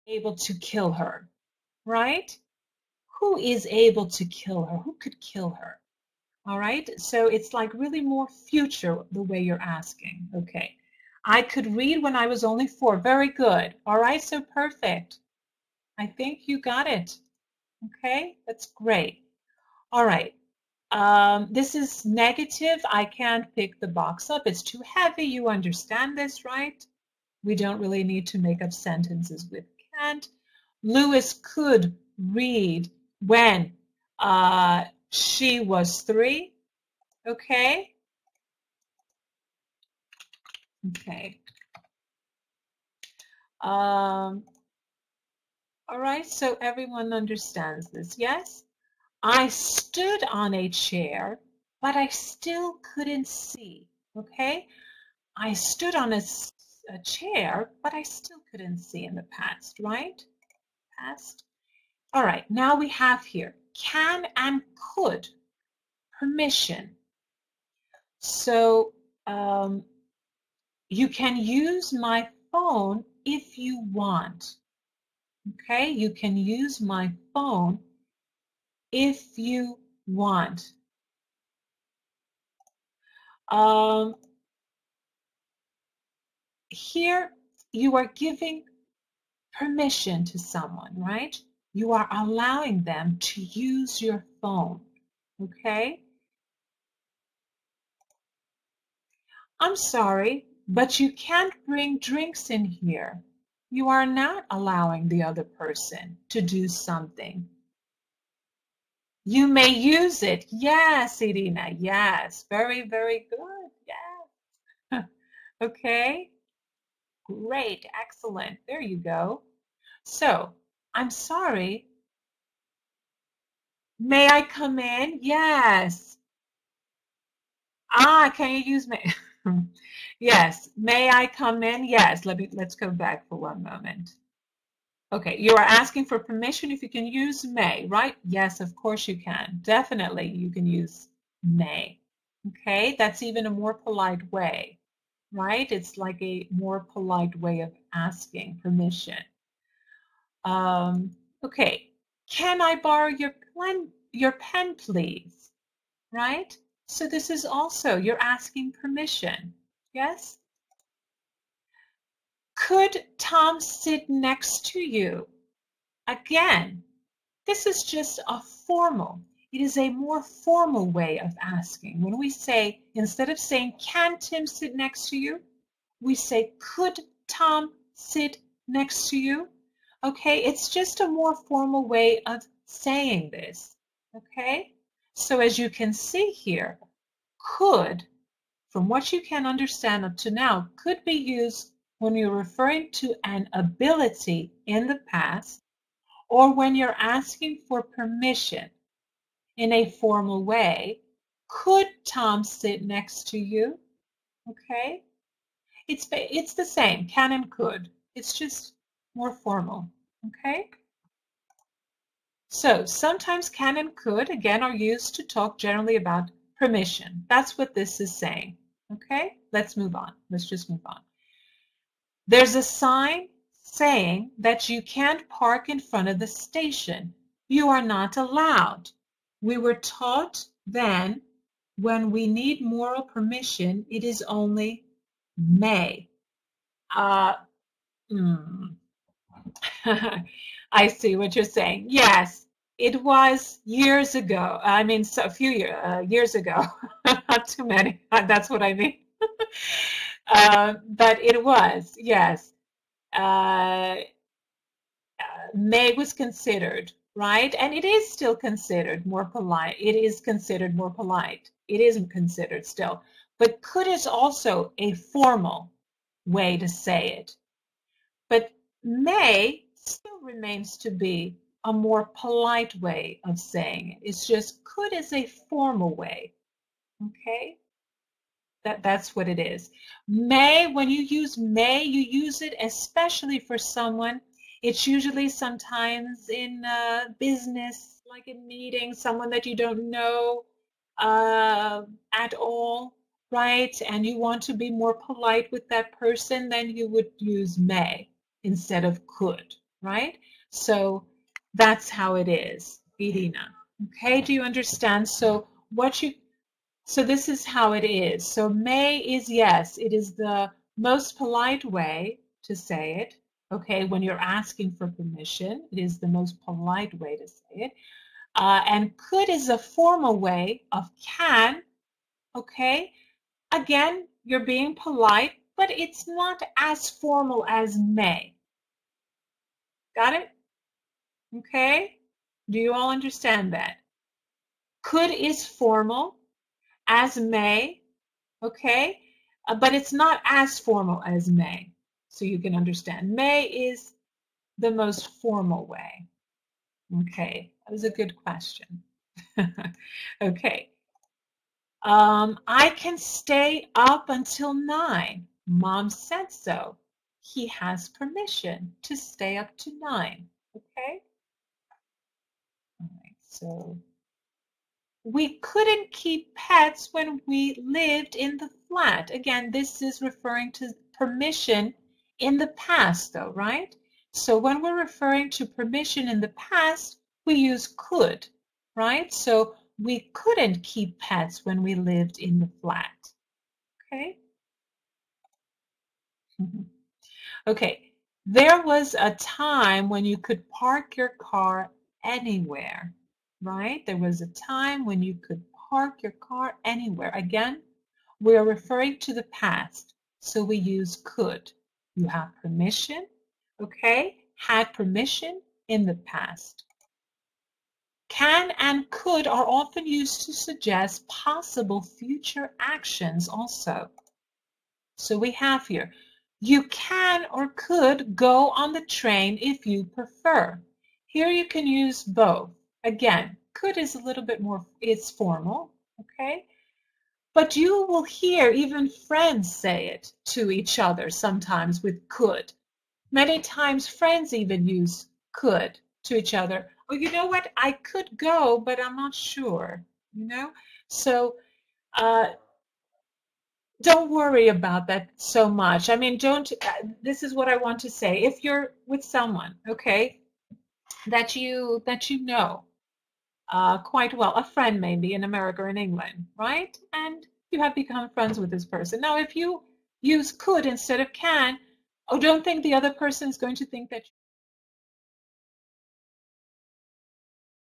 Able to kill her, right? Who is able to kill her? Who could kill her? All right, so it's like really more future the way you're asking. Okay, I could read when I was only 4. Very good. All right, so perfect. I think you got it. Okay, that's great. All right, this is negative. I can't pick the box up. It's too heavy. You understand this, right? We don't really need to make up sentences with can't. Lewis could read when she was 3. Okay. Okay. All right, so everyone understands this, yes? I stood on a chair, but I still couldn't see, okay? I stood on a chair, but I still couldn't see in the past, right? Past. All right, now we have here can and could, permission. So you can use my phone if you want. Okay, you can use my phone if you want. Here you are giving permission to someone, right? You are allowing them to use your phone, okay? I'm sorry, but you can't bring drinks in here. You are not allowing the other person to do something. You may use it. Yes, Irina, yes. Very, very good. Yes. Okay. Great. Excellent. There you go. So, I'm sorry. May I come in? Yes. Can you use me? Yes. May I come in? Yes. Let's go back for one moment. Okay, you are asking for permission if you can use may, right? Yes, of course you can. Definitely you can use may. Okay, that's even a more polite way, right? It's like a more polite way of asking permission. Okay, can I borrow your pen, please? Right? So this is also, you're asking permission, yes? Could Tom sit next to you? Again, this is just a formal. It is a more formal way of asking. When we say, instead of saying, can Tim sit next to you? We say, could Tom sit next to you? Okay, it's just a more formal way of saying this. Okay, so as you can see here, could, from what you can understand up to now, could be used when you're referring to an ability in the past or when you're asking for permission in a formal way. Could Tom sit next to you? Okay, it's the same, can and could. It's just more formal. Okay, so sometimes can and could again are used to talk generally about permission. That's what this is saying. Okay, let's move on. Let's just move on. There's a sign saying that you can't park in front of the station. You are not allowed. We were taught then when we need moral permission, it is only may. I see what you're saying. Yes, it was years ago. I mean, so a few years ago. Not too many. That's what I mean. But it was, yes. May was considered, right? And it is still considered more polite. It is considered more polite. It isn't considered still. But could is also a formal way to say it. But may still remains to be a more polite way of saying it. It's just could is a formal way. Okay? That's what it is. May, when you use may, you use it especially for someone. It's usually sometimes in business, like in meetings, someone that you don't know at all. right, and you want to be more polite with that person, then you would use may instead of could, right? So that's how it is, Irina. Okay, do you understand? So this is how it is. So may is yes, it is the most polite way to say it. Okay, when you're asking for permission, it is the most polite way to say it. And could is a formal way of can. Okay, again, you're being polite, but it's not as formal as may. Got it? Okay, do you all understand that? Could is formal, as may, okay, but it's not as formal as may, so you can understand. May is the most formal way. Okay, that was a good question. Okay. I can stay up until 9. Mom said so. He has permission to stay up to 9. Okay? All right, so we couldn't keep pets when we lived in the flat. Again, this is referring to permission in the past, though, right? So when we're referring to permission in the past, we use could, right? So we couldn't keep pets when we lived in the flat. Okay? Okay. There was a time when you could park your car anywhere, right? There was a time when you could park your car anywhere. Again, we are referring to the past, so we use could. You have permission, okay? Had permission in the past. Can and could are often used to suggest possible future actions also. So we have here, you can or could go on the train if you prefer. Here you can use both. Again, could is a little bit more, it's formal, okay? But you will hear even friends say it to each other sometimes with could. Many times friends even use could to each other. Oh, you know what? I could go, but I'm not sure, you know? So don't worry about that so much. I mean, this is what I want to say. If you're with someone, okay, that you know quite well, a friend maybe in America or in England, right? And you have become friends with this person. Now, if you use could instead of can, oh, don't think the other person is going to think that